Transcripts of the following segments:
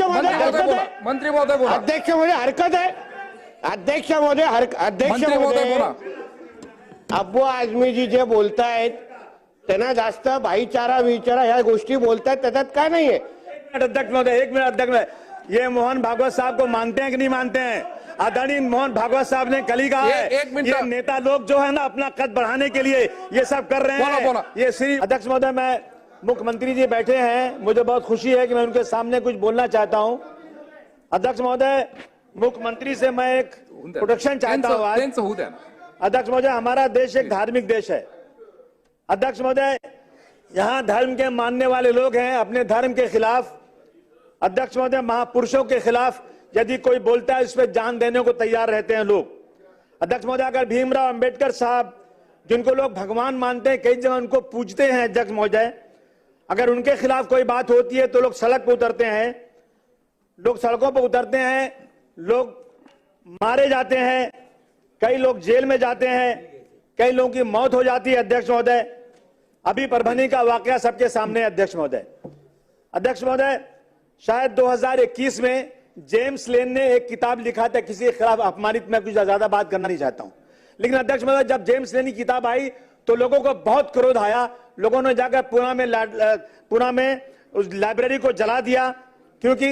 मंत्री महोदय बोला। अध्यक्ष महोदय हरकत आहे। अध्यक्ष महोदय बोला। अब्बू आझमी जी जे बोलतायत त्यांना जास्त भाईचारा विचारा ह्या गोष्टी बोलतायत, त्याच्यात काय नाहीये। अध्यक्ष महोदय, 1 मिनट अध्यक्ष महोदय, ये मोहन भागवत साहब को मानते हैं कि नहीं मानते हैं? आदरणीय मोहन भागवत साहब ने कल ही कहा है ये नेता लोग जो है ना अपना कद बढ़ाने के लिए ये सब कर रहे हैं। ये श्री अध्यक्ष महोदय, मैं मुख्यमंत्री जी बैठे हैं, मुझे बहुत खुशी है कि मैं उनके सामने कुछ बोलना चाहता हूं। अध्यक्ष महोदय, मुख्यमंत्री से मैं एक प्रोटेक्शन चाहता हूं आज। अध्यक्ष महोदय, हमारा देश एक धार्मिक देश है। अध्यक्ष महोदय, यहाँ धर्म के मानने वाले लोग हैं, अपने धर्म के खिलाफ, अध्यक्ष महोदय, महापुरुषों के खिलाफ यदि कोई बोलता है इस पर जान देने को तैयार रहते हैं लोग। अध्यक्ष महोदय, अगर भीमराव अंबेडकर साहब जिनको लोग भगवान मानते हैं, कई जगह उनको पूजते हैं, अध्यक्ष महोदय, अगर उनके खिलाफ कोई बात होती है तो लोग सड़क पर उतरते हैं, लोग सड़कों पर उतरते हैं, लोग मारे जाते हैं, कई लोग जेल में जाते हैं, कई लोगों की मौत हो जाती है। अध्यक्ष महोदय, अभी परभनी का वाकया सबके सामने है। अध्यक्ष महोदय, शायद 2021 में जेम्स लेन ने एक किताब लिखा था किसी के खिलाफ अपमानित, मैं कुछ ज्यादा बात करना नहीं चाहता हूं, लेकिन अध्यक्ष महोदय, जब जेम्स लेन की किताब आई तो लोगों को बहुत क्रोध आया। लोगों ने जाकर पुणे में उस लाइब्रेरी को जला दिया, क्योंकि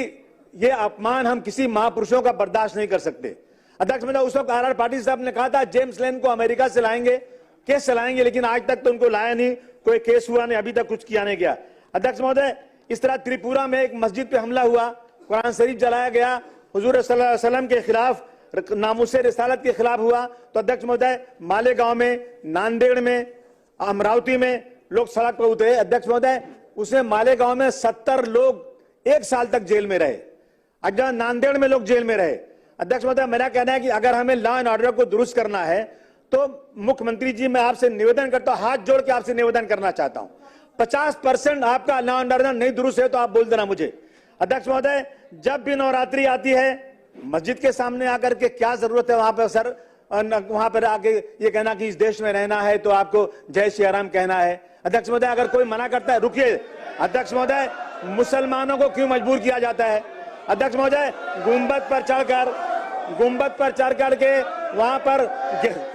ये अपमान हम किसी महापुरुषों का बर्दाश्त नहीं कर सकते। अध्यक्ष महोदय, उस वक्त आर पाटिल साहब ने कहा था जेम्स लेन को अमेरिका से लाएंगे, केस चलाएंगे, लेकिन आज तक तो उनको लाया नहीं, कोई केस हुआ नहीं, अभी तक कुछ किया नहीं गया। अध्यक्ष महोदय, इस तरह त्रिपुरा में एक मस्जिद पे हमला हुआ, कुरान शरीफ जलाया गया, हुजूर सल्लल्लाहु अलैहि वसल्लम के खिलाफ, नामुसे रिसालत के खिलाफ हुआ। तो अध्यक्ष महोदय, मालेगांव में, नांदेड़ में, अमरावती में लोग सड़क पर उतरे। अध्यक्ष महोदय, उसमें मालेगांव में 70 लोग 1 साल तक जेल में रहे, अगर नांदेड़ में लोग जेल में रहे। अध्यक्ष महोदय, मेरा कहना है कि अगर हमें लॉ एंड ऑर्डर को दुरुस्त करना है तो मुख्यमंत्री जी, मैं आपसे निवेदन करता हूं, हाथ जोड़ के आपसे निवेदन करना चाहता हूं, 50% आपका लॉ एंड ऑर्डर नहीं दुरुस्त है तो आप बोल देना मुझे। अध्यक्ष महोदय, जब भी नवरात्रि आती है, मस्जिद के सामने आकर के क्या जरूरत है वहां पर सर, वहां पर आके ये कहना कि इस देश में रहना है तो आपको जय श्री राम कहना है। अध्यक्ष महोदय, अगर कोई मना करता है, रुकिए अध्यक्ष महोदय, मुसलमानों को क्यों मजबूर किया जाता है? अध्यक्ष महोदय, गुंबद पर चढ़ करके वहां पर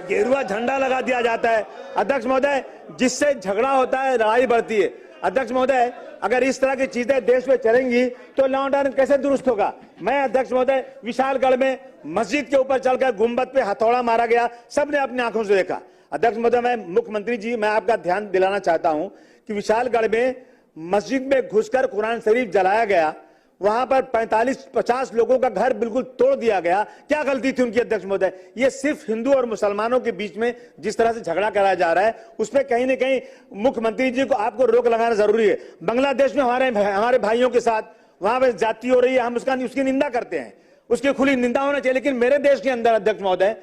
गेरुआ झंडा लगा दिया जाता है। अध्यक्ष महोदय, जिससे झगड़ा होता है, लड़ाई बढ़ती है। अध्यक्ष महोदय, अगर इस तरह की चीजें देश में चलेंगी तो लॉ एंड ऑर्डर कैसे दुरुस्त होगा? मैं अध्यक्ष महोदय, विशालगढ़ में मस्जिद के ऊपर चढ़कर गुंबद पे हथौड़ा मारा गया, सबने अपनी आंखों से देखा। अध्यक्ष महोदय, मैं मुख्यमंत्री जी, मैं आपका ध्यान दिलाना चाहता हूं कि विशालगढ़ में मस्जिद में घुसकर कुरान शरीफ जलाया गया, वहां पर 45-50 लोगों का घर बिल्कुल तोड़ दिया गया। क्या गलती थी उनकी? अध्यक्ष महोदय, ये सिर्फ हिंदू और मुसलमानों के बीच में जिस तरह से झगड़ा कराया जा रहा है, उसमें कहीं ना कहीं मुख्यमंत्री जी को आपको रोक लगाना जरूरी है। बांग्लादेश में हमारे भाइयों के साथ वहां पर जाति हो रही है, हम उसकी निंदा करते हैं, उसकी खुली निंदा होना चाहिए। लेकिन मेरे देश के अंदर अध्यक्ष महोदय,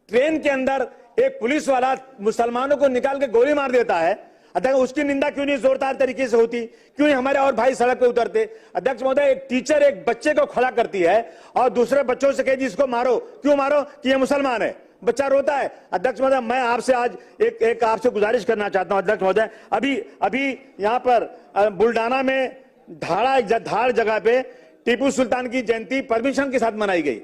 ट्रेन के अंदर एक पुलिस वाला मुसलमानों को निकाल के गोली मार देता है, अध्यक्ष उसकी निंदा क्यों नहीं जोरदार तरीके से होती? क्यों नहीं हमारे और भाई सड़क पे उतरते? अध्यक्ष महोदय, एक टीचर एक बच्चे को खड़ा करती है और दूसरे बच्चों से कहती इसको मारो, क्यों मारो? कि ये मुसलमान है, बच्चा रोता है। अध्यक्ष महोदय, मैं आपसे आज एक आपसे गुजारिश करना चाहता हूं। अध्यक्ष महोदय, अभी यहाँ पर बुल्डाना में धाड़ जगह पे टीपू सुल्तान की जयंती परमिशन के साथ मनाई गई,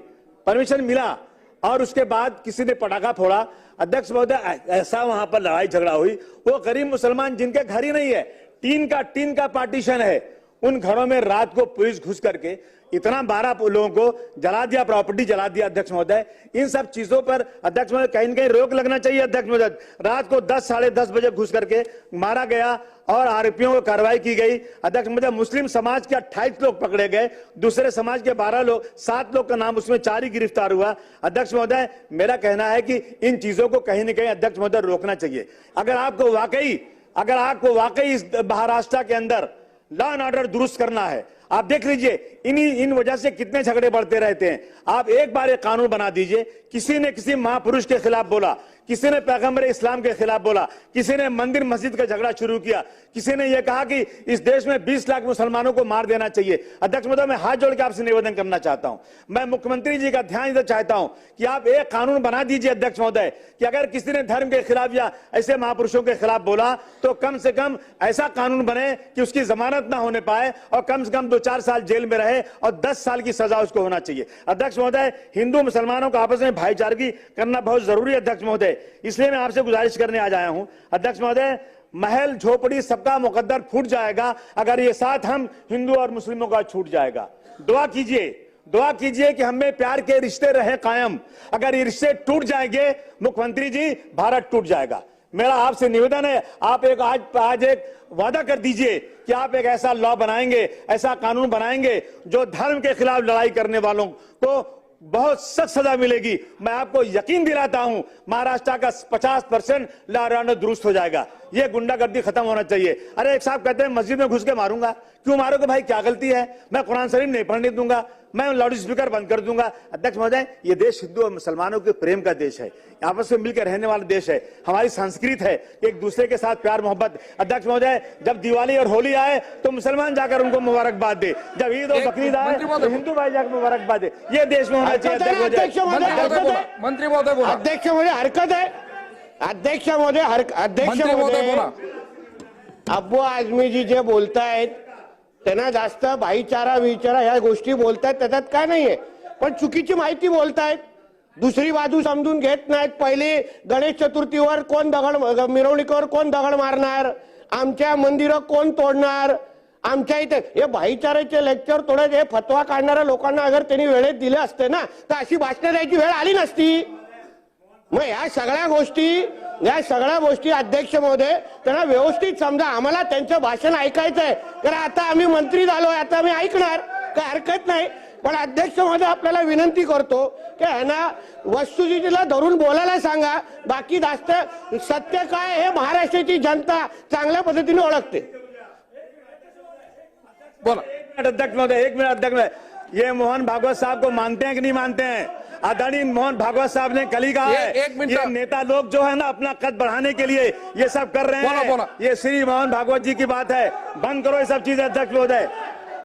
परमिशन मिला, और उसके बाद किसी ने पटाखा फोड़ा। अध्यक्ष महोदय, ऐसा वहां पर लड़ाई झगड़ा हुई, वो गरीब मुसलमान जिनके घर ही नहीं है, टीन का पार्टीशन है, उन घरों में रात को पुलिस घुस करके इतना 12 लोगों को जला दिया, प्रॉपर्टी जला दिया। अध्यक्ष महोदय, इन सब चीजों पर अध्यक्ष महोदय कहीं न कहीं रोक लगना चाहिए। अध्यक्ष महोदय, रात को 10 साढ़े 10 बजे घुस करके मारा गया और आरोपियों को कार्रवाई की गई। अध्यक्ष महोदय, मुस्लिम समाज के 28 लोग पकड़े गए, दूसरे समाज के 7 लोग का नाम, उसमें 4 ही गिरफ्तार हुआ। अध्यक्ष महोदय, मेरा कहना है कि इन चीजों को कहीं न कहीं अध्यक्ष महोदय रोकना चाहिए। अगर आपको वाकई इस महाराष्ट्र के अंदर लॉ एंड ऑर्डर दुरुस्त करना है, आप देख लीजिए इन वजह से कितने झगड़े बढ़ते रहते हैं। आप एक बार एक कानून बना दीजिए, किसी ने किसी महापुरुष के खिलाफ बोला, किसी ने पैगंबर इस्लाम के खिलाफ बोला, किसी ने मंदिर मस्जिद का झगड़ा शुरू किया, किसी ने यह कहा कि इस देश में 20 लाख मुसलमानों को मार देना चाहिए। अध्यक्ष महोदय, मैं हाथ जोड़ के आपसे निवेदन करना चाहता हूं, मैं मुख्यमंत्री जी का ध्यान इधर चाहता हूं कि आप एक कानून बना दीजिए अध्यक्ष महोदय, कि अगर किसी ने धर्म के खिलाफ या ऐसे महापुरुषों के खिलाफ बोला तो कम से कम ऐसा कानून बने कि उसकी जमानत ना होने पाए और कम से कम 2-4 साल जेल में रहे और 10 साल की सजा उसको होना चाहिए। अध्यक्ष महोदय, हिंदू मुसलमानों को आपस में भाईचारगी करना बहुत जरूरी है अध्यक्ष महोदय, इसलिए मैं आपसे गुजारिश करने आज आया हूं। अध्यक्ष महोदय, महल झोपड़ी सबका मुकद्दर फूट जाएगा अगर ये साथ हम हिंदू और मुस्लिमों का छूट जाएगा। दुआ कीजिए कि हमें प्यार के रिश्ते रहे कायम। अगर ये रिश्ते टूट जाएंगे मुख्यमंत्री जी, भारत टूट जाएगा। मेरा आपसे निवेदन है, आप आज एक वादा कर दीजिए कि आप एक ऐसा लॉ बनाएंगे, ऐसा कानून बनाएंगे जो धर्म के खिलाफ लड़ाई करने वालों को बहुत सख्त सजा मिलेगी। मैं आपको यकीन दिलाता हूं महाराष्ट्र का 50% लॉ एंड ऑर्डर दुरुस्त हो जाएगा। ये गुंडागर्दी खत्म होना चाहिए। अरे एक साहब कहते हैं मस्जिद में घुस के मारूंगा, क्यों मारोगे भाई, क्या गलती है? मैं कुरान शरीफ नहीं पढ़ने दूंगा, मैं लाउड स्पीकर बंद कर दूंगा। अध्यक्ष महोदय, ये देश हिंदू और मुसलमानों के प्रेम का देश है, आपस में मिलकर रहने वाला देश है, हमारी संस्कृति है एक दूसरे के साथ प्यार मोहब्बत। अध्यक्ष महोदय, जब दिवाली और होली आए तो मुसलमान जाकर उनको मुबारकबाद दे, जब ईद और बकरीद आए तो हिंदू भाई जाकर मुबारकबाद दे। ये देश में होना चाहिए। मंत्री महोदय बोला, अध्यक्ष महोदय हरकत है, अध्यक्ष महोदय अब्बू आझमी जी जे बोलतायत त्यांना जास्त भाईचारा ह्या गोष्टी बोलतायत, त्याच्यात काय नाहीये, पण चुकीची माहिती बोलतायत, दुसरी बाजू समजून घेत नाहीत। पहिली गणेश चतुर्थीवर कोण दगड, मिरवणुकीवर कोण दगड मारणार, आमच्या मंदिरं कोण तोडणार, आमच्या इथे हे भाईचाऱ्याचे लेक्चर तोडत हे फतवा काढणाऱ्या लोकांना अगर त्यांनी वेळेत दिले असते ना तर अशी भाषणं द्यायची वेळ आली नसती। मग या सगळ्या गोष्टी अध्यक्ष महोदय त्यांना व्यवस्थित समजा, आम्हाला त्यांचं भाषण ऐकायचंय, कारण आता आम्ही मंत्री झालोय, आता आम्ही ऐकणार, काय हरकत नाही। पण अध्यक्ष महोदय आपल्याला विनंती करतो की ह्यांना वस्तुस्थितीला धरून बोलायला सांगा, बाकी जास्त सत्य काय हे महाराष्ट्राची जनता चांगल्या पद्धतीने ओळखते। बोला अध्यक्ष महोदय, 1 मिनट अध्यक्ष महोदय, ये मोहन भागवत साहब को मानते हैं कि नहीं मानते हैं? आदरणीय मोहन भागवत साहब ने कल ही कहा है ये नेता लोग जो है ना अपना कद बढ़ाने के लिए ये सब कर रहे हैं। ये श्री मोहन भागवत जी की बात है, बंद करो ये सब चीजें अध्यक्ष महोदय।